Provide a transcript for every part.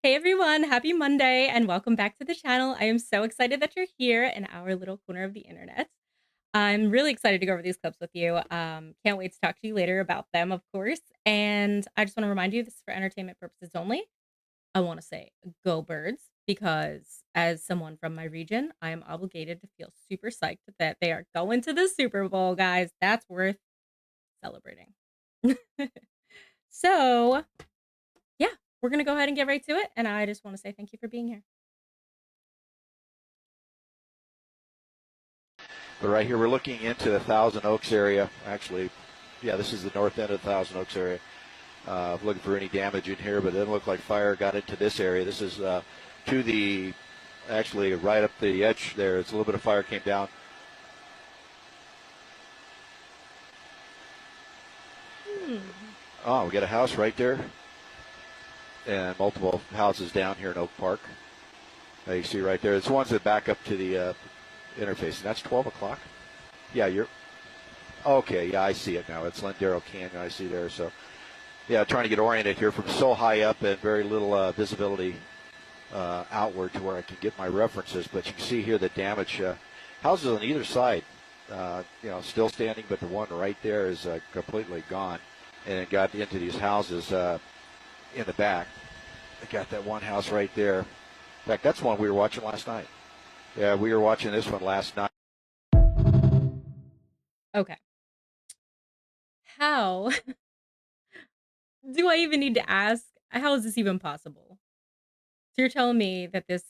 Hey everyone, happy Monday and welcome back to the channel. I am so excited that you're here in our little corner of the internet. I'm really excited to go over these clips with you. Can't wait to talk to you later about them, of course. And I just want to remind you this is for entertainment purposes only. I want to say go birds because as someone from my region, I am obligated to feel super psyched that they are going to the Super Bowl, guys. That's worth celebrating. So, yeah, we're going to go ahead and get right to it. And I just want to say thank you for being here. But right here, we're looking into the Thousand Oaks area. Actually, yeah, this is the north end of the Thousand Oaks area. Looking for any damage in here, but it doesn't look like fire got into this area. This is to the, actually right up the edge there. It's a little bit of fire came down. Oh, we got a house right there. And multiple houses down here in Oak Park. You see right there. It's the ones that back up to the interface. And that's 12 o'clock? Yeah, you're... Okay, yeah, I see it now. It's Lindero Canyon I see there. So, yeah, trying to get oriented here from so high up and very little visibility outward to where I can get my references. But you can see here the damage. Houses on either side, still standing, but the one right there is completely gone. And it got into these houses in the back. I got that one house right there. In fact, that's one we were watching last night. Yeah, we were watching this one last night. Okay. How do I even need to ask? How is this even possible? So you're telling me that this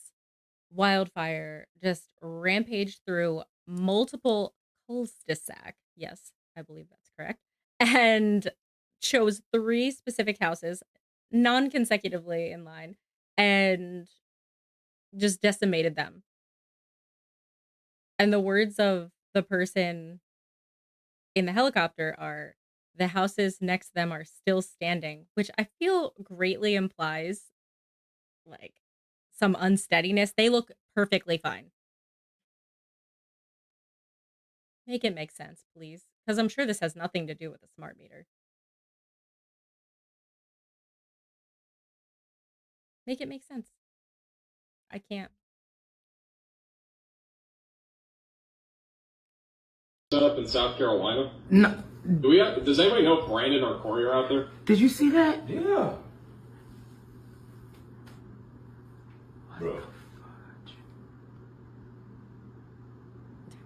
wildfire just rampaged through multiple cul-de-sac. Yes, I believe that's correct. And chose 3 specific houses non-consecutively in line and just decimated them. And the words of the person in the helicopter are, "The houses next to them are still standing," which I feel greatly implies, like, some unsteadiness. They look perfectly fine. Make it make sense, please, because I'm sure this has nothing to do with a smart meter. Make it make sense. I can't. Set up in South Carolina? No. Does anybody know if Brandon or Corey are out there? Did you see that? Yeah. Bro.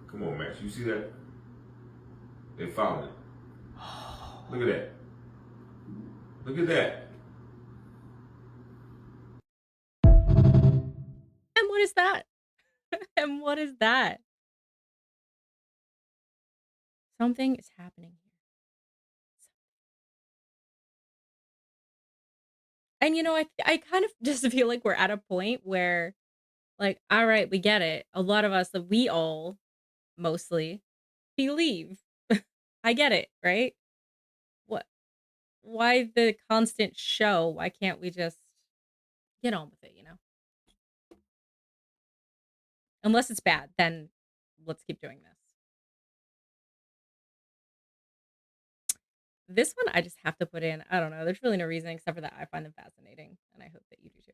Come on, Max. You see that? They found it. Look at that. Look at that. And what is that? And what is that? Something is happening here. And, I kind of just feel like we're at a point where, like, all right, we get it. A lot of us, we all mostly believe. I get it, right? What? Why the constant show? Why can't we just get on with it? Unless it's bad, then let's keep doing this. This one I just have to put in. I don't know. There's really no reason except for that I find them fascinating, and I hope that you do too.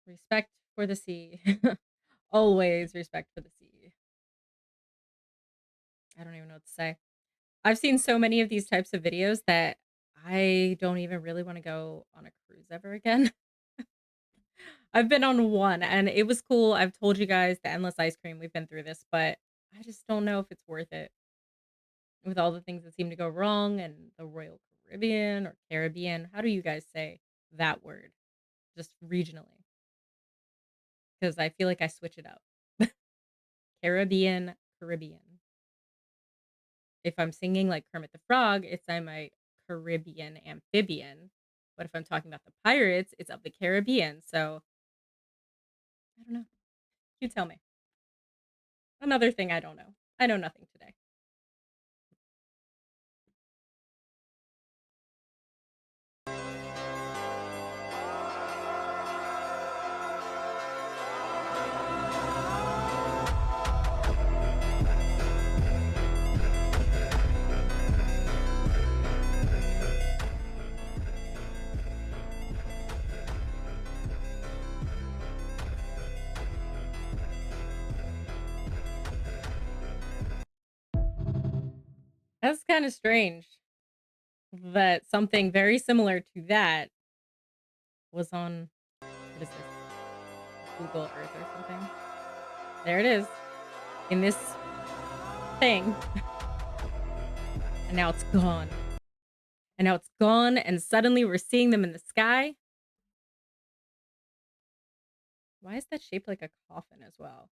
Respect for the sea. Always respect for the sea. I don't even know what to say. I've seen so many of these types of videos that I don't even really want to go on a cruise ever again. I've been on one and it was cool. I've told you guys the endless ice cream. We've been through this, but I just don't know if it's worth it with all the things that seem to go wrong and the Royal Caribbean or Caribbean. How do you guys say that word? Just regionally. Because I feel like I switch it up. Caribbean, Caribbean. If I'm singing like Kermit the Frog, it's I'm a Caribbean amphibian. But if I'm talking about the pirates, it's of the Caribbean. So I don't know. You tell me. Another thing I don't know. I know nothing today. That's kind of strange that something very similar to that was on, what is this? Google Earth or something. There it is. In this thing. And now it's gone. And now it's gone, and suddenly we're seeing them in the sky. Why is that shaped like a coffin as well?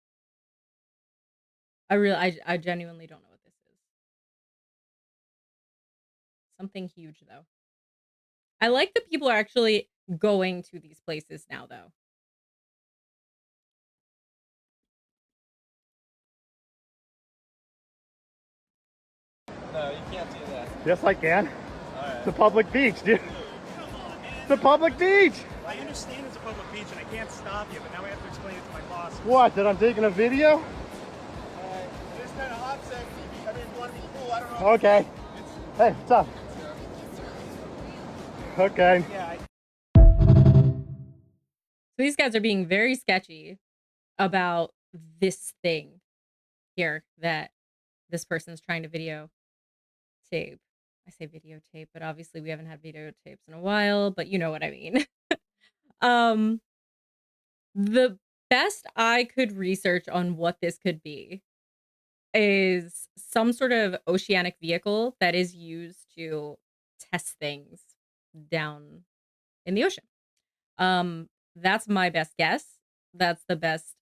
I genuinely don't know what this is. Something huge though. I like that people are actually going to these places now though. No, you can't do that. Yes, I can. Alright. It's a public beach, dude. It's a public beach. I understand it's a public beach and I can't stop you, but now I have to explain it to my boss. What? That I'm taking a video? It is kind of hot, sexy. I mean, if you want to be cool, I don't know. Okay. Hey, what's up? Okay. Yeah. So these guys are being very sketchy about this thing here that this person's trying to videotape. I say videotape, but obviously we haven't had videotapes in a while, but you know what I mean. um the best I could research on what this could be is some sort of oceanic vehicle that is used to test things down in the ocean. That's my best guess. That's the best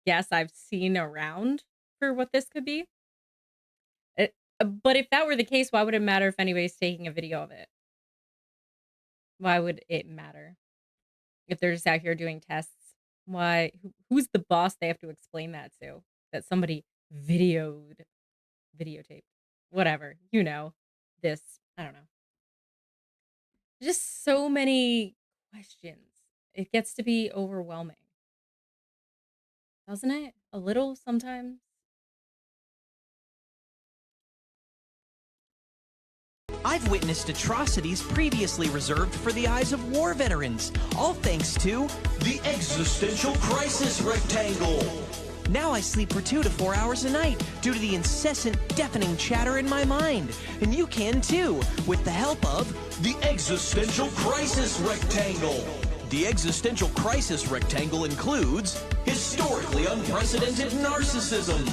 guess I've seen around for what this could be. But if that were the case, why would it matter if anybody's taking a video of it? Why would it matter? If they're just out here doing tests, why? Who's the boss they have to explain that to? That somebody videotaped, whatever, you know, this, I don't know. Just so many questions. It gets to be overwhelming. Doesn't it? A little sometimes. I've witnessed atrocities previously reserved for the eyes of war veterans, all thanks to the Existential Crisis Rectangle. Now I sleep for 2 to 4 hours a night due to the incessant, deafening chatter in my mind. And you can too, with the help of the Existential Crisis Rectangle. The Existential Crisis Rectangle includes historically unprecedented narcissism,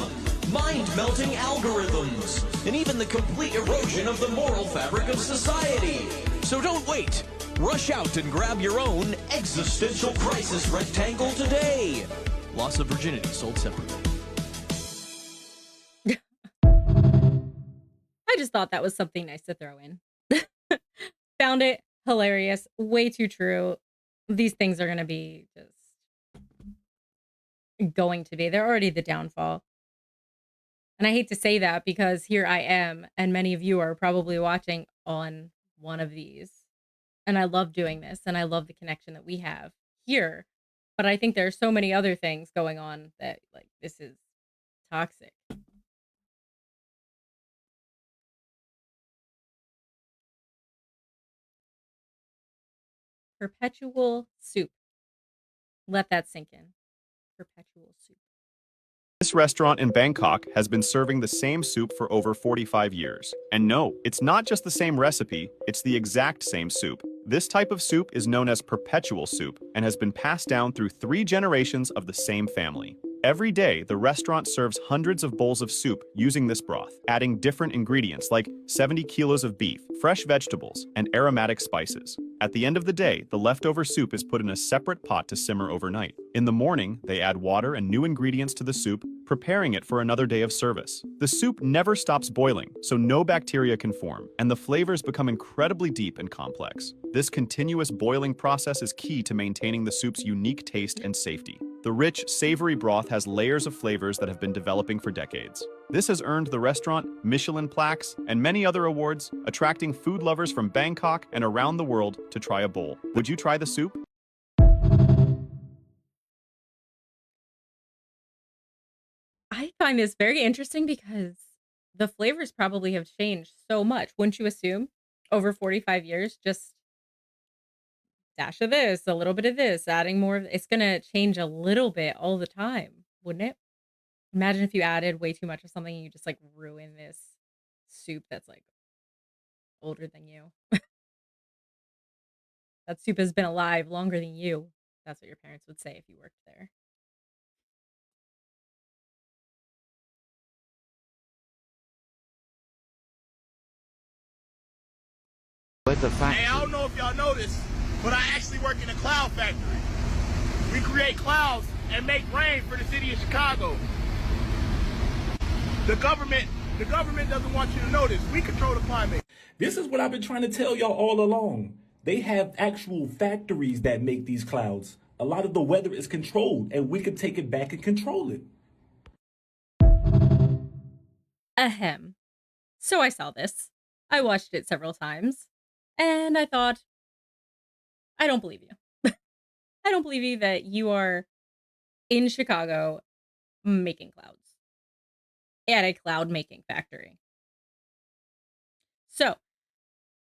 mind-melting algorithms, and even the complete erosion of the moral fabric of society. So don't wait. Rush out and grab your own Existential Crisis Rectangle today. Loss of virginity sold separately. I just thought that was something nice to throw in. Found it hilarious. Way too true. These things are going to be just going to be. They're already the downfall. And I hate to say that because here I am, and many of you are probably watching on one of these. And I love doing this, and I love the connection that we have here. But I think there are so many other things going on that, like, this is toxic. Perpetual Soup. Let that sink in. Perpetual Soup. This restaurant in Bangkok has been serving the same soup for over 45 years. And no, it's not just the same recipe, it's the exact same soup. This type of soup is known as Perpetual Soup and has been passed down through 3 generations of the same family. Every day, the restaurant serves hundreds of bowls of soup using this broth, adding different ingredients like 70 kilos of beef, fresh vegetables, and aromatic spices. At the end of the day, the leftover soup is put in a separate pot to simmer overnight. In the morning, they add water and new ingredients to the soup, preparing it for another day of service. The soup never stops boiling, so no bacteria can form, and the flavors become incredibly deep and complex. This continuous boiling process is key to maintaining the soup's unique taste and safety. The rich, savory broth has layers of flavors that have been developing for decades. This has earned the restaurant Michelin plaques and many other awards, attracting food lovers from Bangkok and around the world to try a bowl. Would you try the soup? I find this very interesting because the flavors probably have changed so much. Wouldn't you assume? Over 45 years, just dash of this, a little bit of this, adding more of it's gonna change a little bit all the time, wouldn't it? Imagine if you added way too much of something and you just like ruin this soup that's like older than you. That soup has been alive longer than you. That's what your parents would say if you worked there. Hey, I don't know if y'all know this, but I actually work in a cloud factory. We create clouds and make rain for the city of Chicago. The government doesn't want you to know this. We control the climate. This is what I've been trying to tell y'all all along. They have actual factories that make these clouds. A lot of the weather is controlled, and we could take it back and control it. Ahem. So I saw this. I watched it several times. And I thought, I don't believe you. I don't believe you that you are in Chicago making clouds at a cloud making factory. So,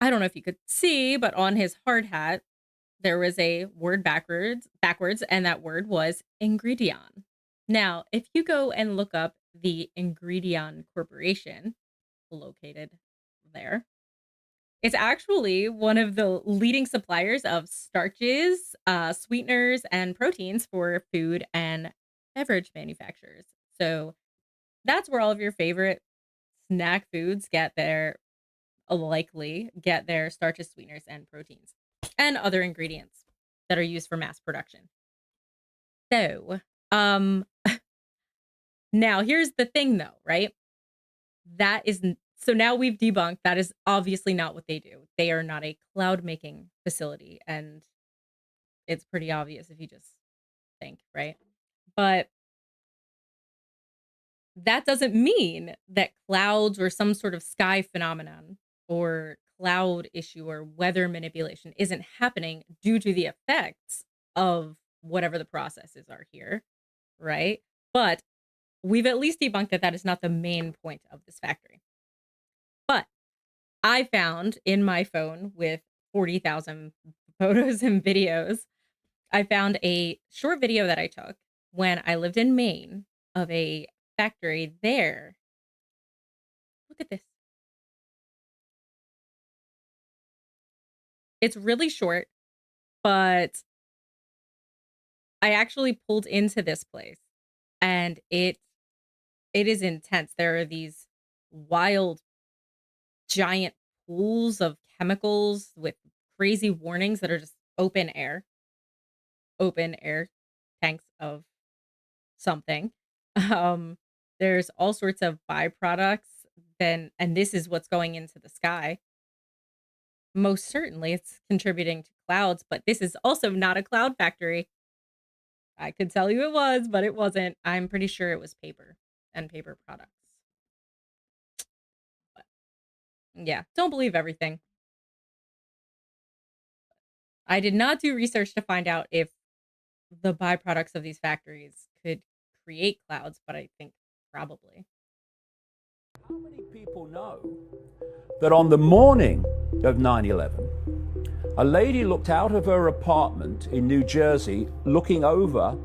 I don't know if you could see, but on his hard hat, there was a word backwards, and that word was ingredient. Now, if you go and look up the Ingredient Corporation, located there, it's actually one of the leading suppliers of starches, sweeteners, and proteins for food and beverage manufacturers. So that's where all of your favorite snack foods likely get their starches, sweeteners, and proteins, and other ingredients that are used for mass production. So, now here's the thing though, right? So now we've debunked that is obviously not what they do. They are not a cloud making facility, and it's pretty obvious if you just think, right? But that doesn't mean that clouds or some sort of sky phenomenon or cloud issue or weather manipulation isn't happening due to the effects of whatever the processes are here, right? But we've at least debunked that that is not the main point of this factory. But I found in my phone with 40,000 photos and videos, I found a short video that I took when I lived in Maine of a factory there. Look at this. It's really short, but I actually pulled into this place and it is intense. There are these wild giant pools of chemicals with crazy warnings that are just open air tanks of something. There's all sorts of byproducts and this is what's going into the sky. Most certainly it's contributing to clouds, but this is also not a cloud factory. I could tell you it was, but it wasn't. I'm pretty sure it was paper and paper products. But yeah, don't believe everything. I did not do research to find out if the byproducts of these factories could create clouds, but I think probably. How many people know that on the morning of 9/11, A lady looked out of her apartment in New Jersey, looking over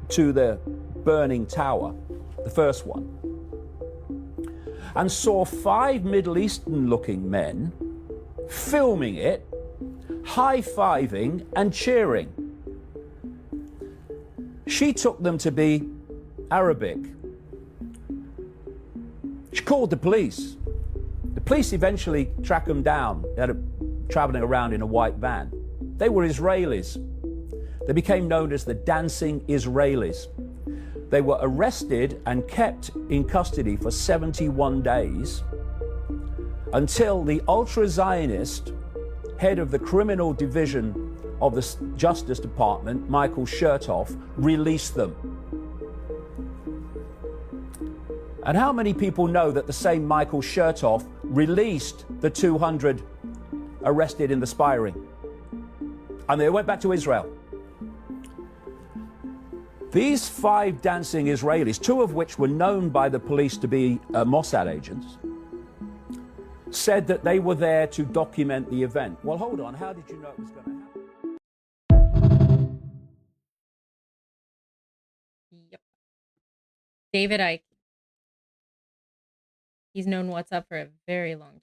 to the burning tower, the first one, and saw 5 Middle Eastern looking men filming it, high-fiving and cheering. She took them to be Arabic. She called the police. The police eventually tracked them down. They had traveling around in a white van. They were Israelis. They became known as the Dancing Israelis. They were arrested and kept in custody for 71 days until the ultra-Zionist head of the criminal division of the Justice Department, Michael Chertoff, released them. And how many people know that the same Michael Chertoff released the 200 arrested in the spy ring? And they went back to Israel. These 5 dancing Israelis, 2 of which were known by the police to be Mossad agents, said that they were there to document the event. Well, hold on, how did you know it was going to happen? Yep. David Icke. He's known what's up for a very long time.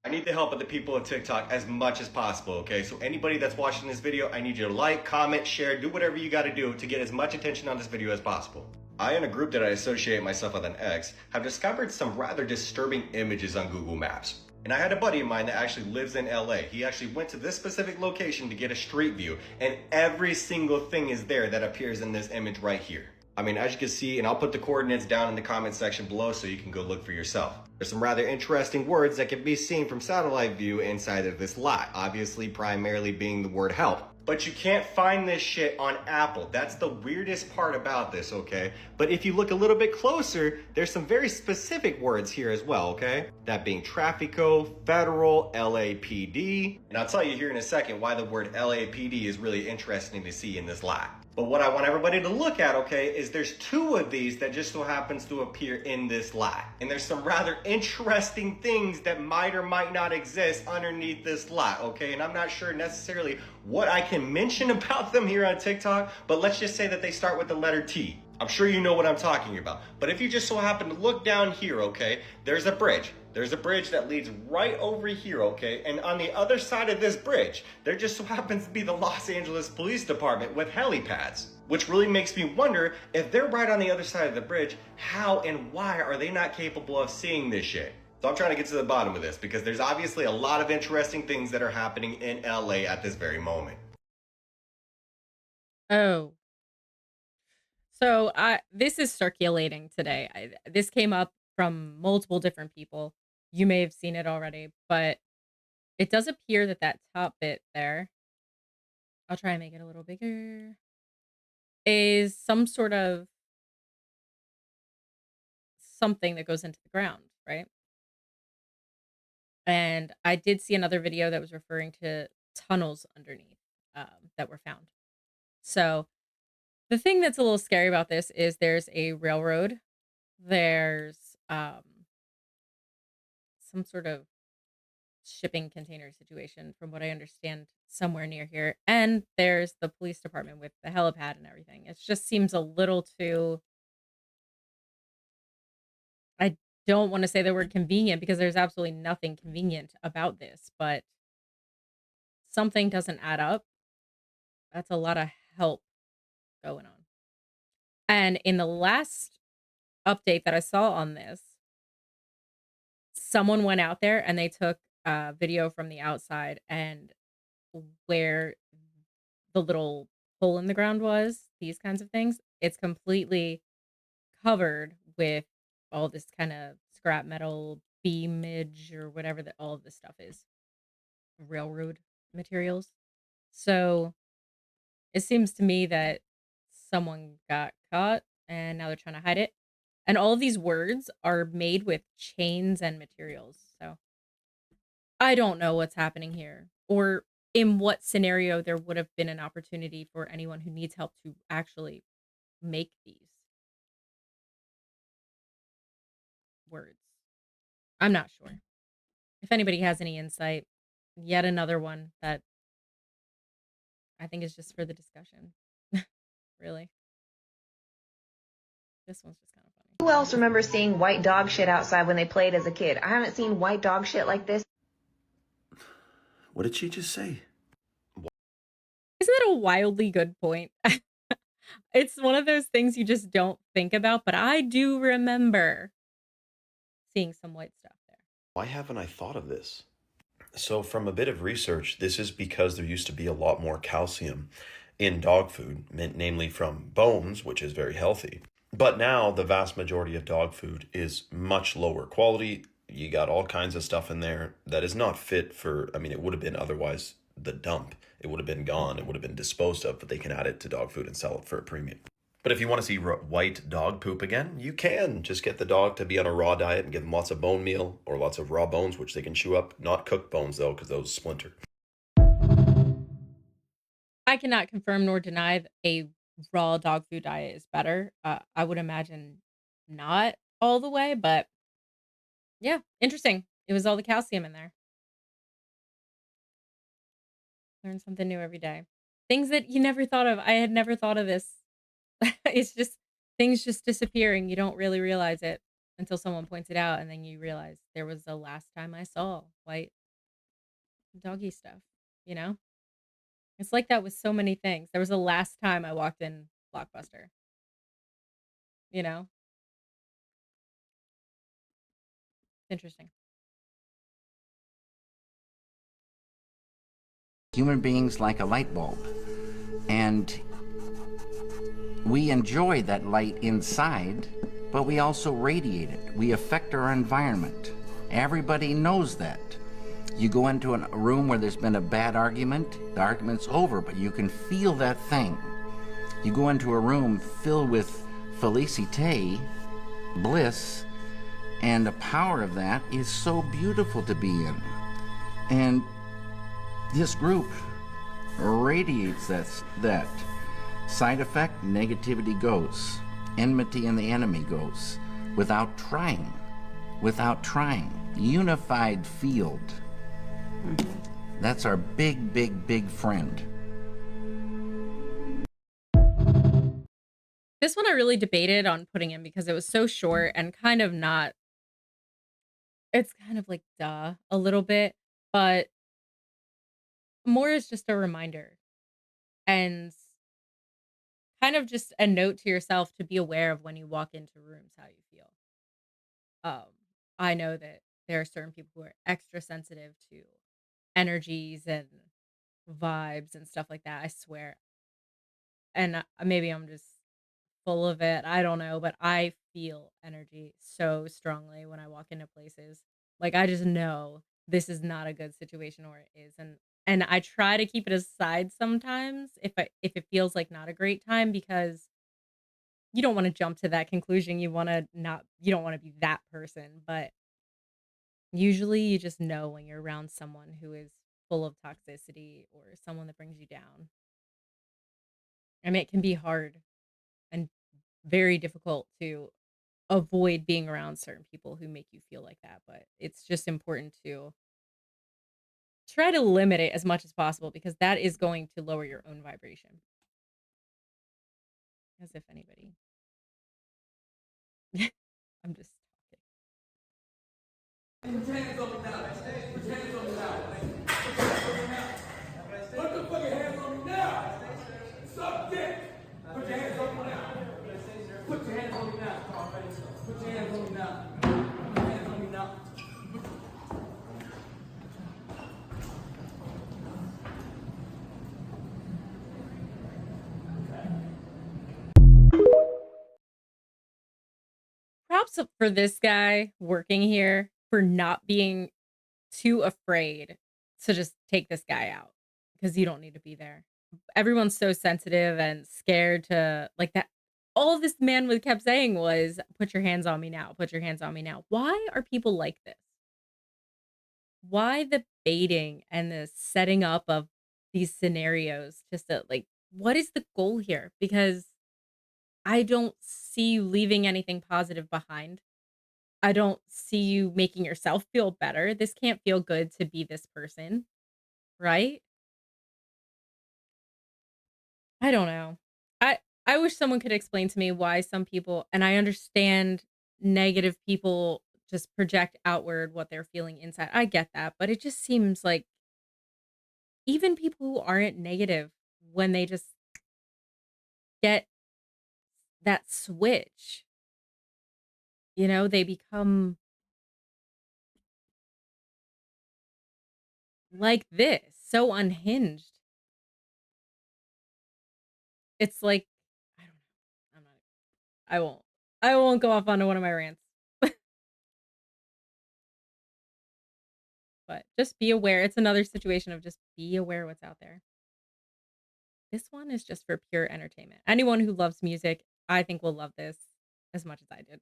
I need the help of the people of TikTok as much as possible, okay? So anybody that's watching this video, I need you to like, comment, share, do whatever you gotta do to get as much attention on this video as possible. I and a group that I associate myself with on X have discovered some rather disturbing images on Google Maps. And I had a buddy of mine that actually lives in LA. He actually went to this specific location to get a street view, and every single thing is there that appears in this image right here. I mean, as you can see, and I'll put the coordinates down in the comment section below so you can go look for yourself. There's some rather interesting words that can be seen from satellite view inside of this lot, obviously primarily being the word help. But you can't find this shit on Apple. That's the weirdest part about this, okay? But if you look a little bit closer, there's some very specific words here as well, okay? That being Trafico, Federal, LAPD. And I'll tell you here in a second why the word LAPD is really interesting to see in this lot. But what I want everybody to look at, okay, is there's 2 of these that just so happens to appear in this lot. And there's some rather interesting things that might or might not exist underneath this lot, okay? And I'm not sure necessarily what I can mention about them here on TikTok, but let's just say that they start with the letter T. I'm sure you know what I'm talking about. But if you just so happen to look down here, okay, there's a bridge. There's a bridge that leads right over here, okay? And on the other side of this bridge, there just so happens to be the Los Angeles Police Department with helipads, which really makes me wonder if they're right on the other side of the bridge, how and why are they not capable of seeing this shit? So I'm trying to get to the bottom of this because there's obviously a lot of interesting things that are happening in LA at this very moment. Oh. So this is circulating today. This came up from multiple different people. You may have seen it already, but it does appear that that top bit there, I'll try and make it a little bigger, is some sort of something that goes into the ground, right? And I did see another video that was referring to tunnels underneath that were found. So the thing that's a little scary about this is there's a railroad, there's some sort of shipping container situation, from what I understand, somewhere near here. And there's the police department with the helipad and everything. It just seems a little too, I don't want to say the word convenient because there's absolutely nothing convenient about this, but something doesn't add up. That's a lot of help going on. And in the last update that I saw on this, someone went out there and they took a video from the outside, and where the little hole in the ground was, these kinds of things, it's completely covered with all this kind of scrap metal beamage or whatever that all of this stuff is, railroad materials. So it seems to me that someone got caught and now they're trying to hide it. And all of these words are made with chains and materials. So I don't know what's happening here, or in what scenario there would have been an opportunity for anyone who needs help to actually make these words. I'm not sure. If anybody has any insight, yet another one that I think is just for the discussion. Really. This one's just kind of funny. Who else remembers seeing white dog shit outside when they played as a kid? I haven't seen white dog shit like this. What did she just say? Isn't that a wildly good point? It's one of those things you just don't think about, but I do remember seeing some white stuff there. Why haven't I thought of this? So from a bit of research, this is because there used to be a lot more calcium in dog food, namely from bones, which is very healthy. But now the vast majority of dog food is much lower quality. You got all kinds of stuff in there that is not fit for, I mean, it would have been otherwise the dump. It would have been gone. It would have been disposed of, but they can add it to dog food and sell it for a premium. But if you want to see white dog poop again, you can. Just get the dog to be on a raw diet and give them lots of bone meal or lots of raw bones, which they can chew up. Not cooked bones, though, because those splinter. I cannot confirm nor deny that a raw dog food diet is better. I would imagine not all the way, but yeah, interesting. It was all the calcium in there. Learn something new every day. Things that you never thought of. I had never thought of this. It's just things just disappearing. You don't really realize it until someone points it out, and then you realize there was the last time I saw white doggy stuff, you know? It's like that with so many things. There was the last time I walked in Blockbuster. You know? Interesting. Human beings like a light bulb, and we enjoy that light inside, but we also radiate it. We affect our environment. Everybody knows that. You go into a room where there's been a bad argument, the argument's over, but you can feel that thing. You go into a room filled with felicite, bliss, and the power of that is so beautiful to be in. And this group radiates that. Side effect, negativity goes. Enmity and the enemy goes. Without trying. Unified field. That's our big, big, big friend. This one I really debated on putting in because it was so short and kind of not, it's kind of like duh a little bit, but more is just a reminder and kind of just a note to yourself to be aware of when you walk into rooms how you feel. I know that there are certain people who are extra sensitive to energies and vibes and stuff like that. I swear. And maybe I'm just full of it. I don't know, but I feel energy so strongly when I walk into places. Like I just know this is not a good situation or it is. And I try to keep it aside sometimes if it feels like not a great time because you don't want to jump to that conclusion. You don't want to be that person, but usually you just know when you're around someone who is full of toxicity or someone that brings you down. And it can be hard and very difficult to avoid being around certain people who make you feel like that, but it's just important to try to limit it as much as possible because that is going to lower your own vibration. As if anybody. I'm just Put your hands on me now. Put your hands on me now. Put the fucking hands on me now. Suck dick. Put your hands on me now. Put your hands on me now. Put your hands on me now. Put your hands on me now. props up for this guy working here for not being too afraid to just take this guy out because you don't need to be there. Everyone's so sensitive and scared to like that. All this man was kept saying was, put your hands on me now, put your hands on me now. Why are people like this? Why the baiting and the setting up of these scenarios just to like, what is the goal here? Because I don't see you leaving anything positive behind. I don't see you making yourself feel better. This can't feel good to be this person, right? I don't know. I wish someone could explain to me why some people, and I understand negative people just project outward what they're feeling inside. I get that, but it just seems like even people who aren't negative, when they just get that switch, they become like this, so unhinged. It's like, I don't know. I won't go off onto one of my rants. But just be aware. It's another situation of just be aware what's out there. This one is just for pure entertainment. Anyone who loves music, I think will love this as much as I did.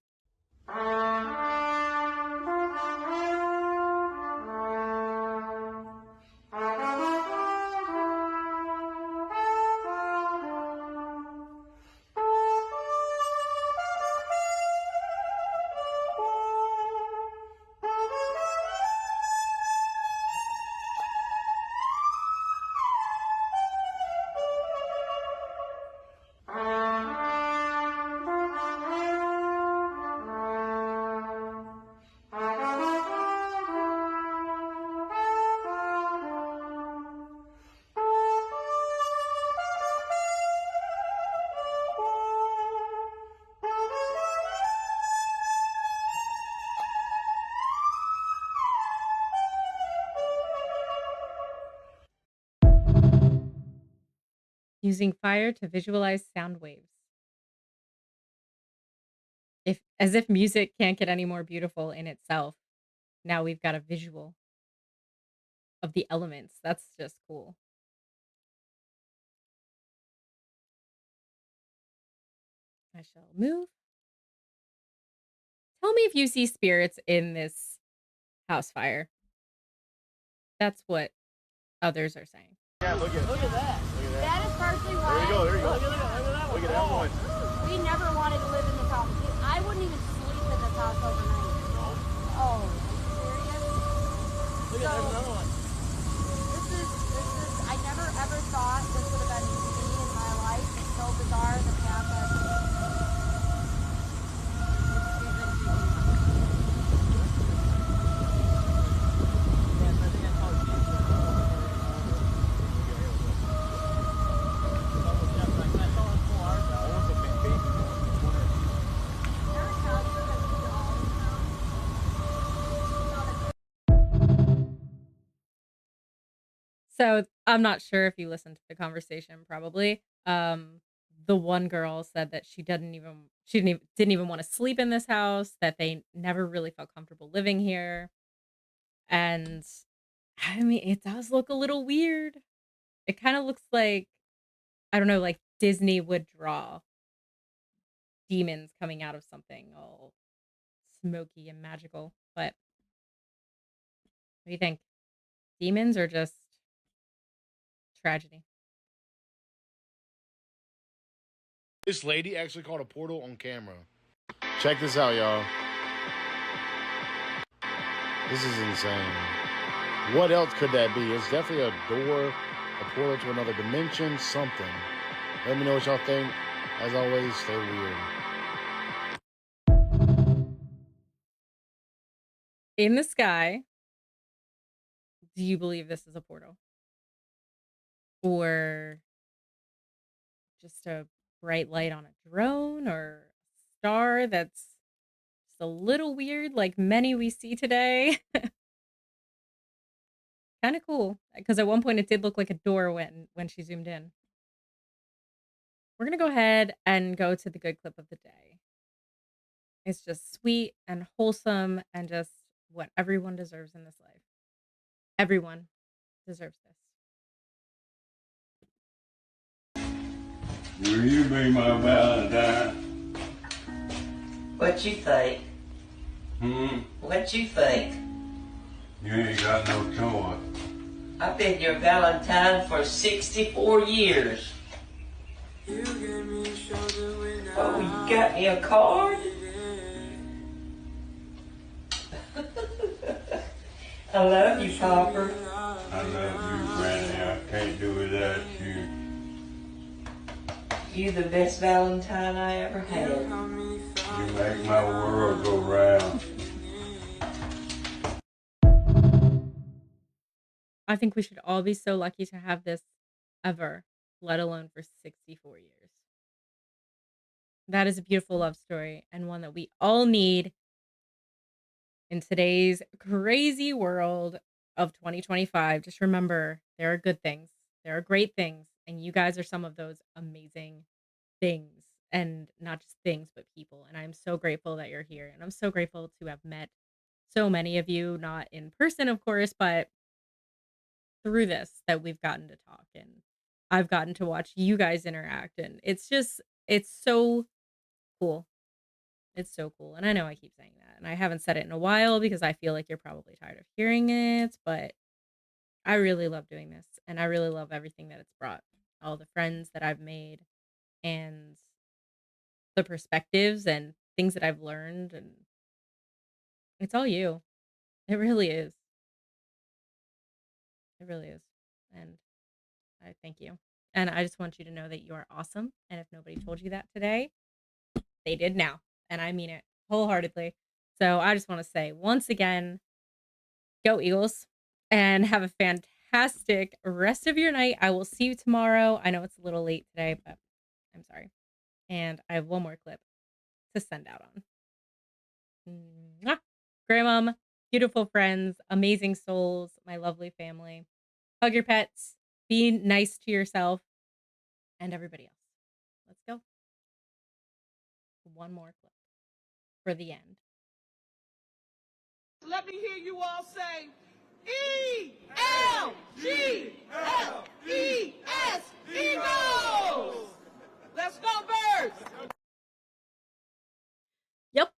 Using fire to visualize sound waves. As if music can't get any more beautiful in itself. Now we've got a visual of the elements. That's just cool. I shall move. Tell me if you see spirits in this house fire. That's what others are saying. Yeah, look at that. Look at that. That is partially why. There you go. There you go. Look at that one. Look at that one. We never wanted to live in this house. I wouldn't even sleep in this house overnight. Oh, are you serious? Look at there's another one. This is, I never ever thought this would have been me in my life. It's so bizarre the path that So I'm not sure if you listened to the conversation, probably. The one girl said that she didn't even want to sleep in this house, that they never really felt comfortable living here. And I mean, it does look a little weird. It kind of looks like, I don't know, like Disney would draw demons coming out of something all smoky and magical. But what do you think? Demons or just tragedy? This lady actually caught a portal on camera. Check this out, y'all. This is insane. What else could that be? It's definitely a door, a portal to another dimension, something. Let me know what y'all think. As always, stay weird. In the sky, do you believe this is a portal? Or just a bright light on a drone or a star that's just a little weird, like many we see today? Kind of cool, because at one point it did look like a door when she zoomed in. We're going to go ahead and go to the good clip of the day. It's just sweet and wholesome and just what everyone deserves in this life. Everyone deserves this. Will you be my Valentine? What you think? What you think? You ain't got no choice. I've been your Valentine for 64 years. Oh, you got me a card? I love you, Popper. I love you, Granny. I can't do without you. You the best Valentine I ever had. You make my world go round. I think we should all be so lucky to have this ever, let alone for 64 years. That is a beautiful love story and one that we all need in today's crazy world of 2025. Just remember, there are good things, there are great things, and you guys are some of those amazing things. And not just things, but people. And I'm so grateful that you're here. And I'm so grateful to have met so many of you, not in person, of course, but through this that we've gotten to talk and I've gotten to watch you guys interact. And it's so cool. It's so cool. And I know I keep saying that. And I haven't said it in a while because I feel like you're probably tired of hearing it. But I really love doing this. And I really love everything that it's brought. All the friends that I've made and the perspectives and things that I've learned. And it's all you. It really is. It really is. And I thank you. And I just want you to know that you are awesome. And if nobody told you that today, they did now. And I mean it wholeheartedly. So I just want to say once again, go Eagles and have a fantastic rest of your night. I will see you tomorrow. I know it's a little late today, but I'm sorry. And I have one more clip to send out on. Mwah. Grandmom, beautiful friends, amazing souls, my lovely family. Hug your pets, be nice to yourself and everybody else. Let's go. One more clip for the end. Let me hear you all say ELGLES, Eagles! Let's go, birds! Yep,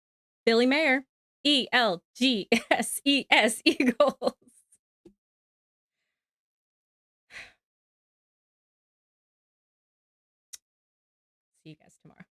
Billy Mayer, ELGSES, Eagles. See you guys tomorrow.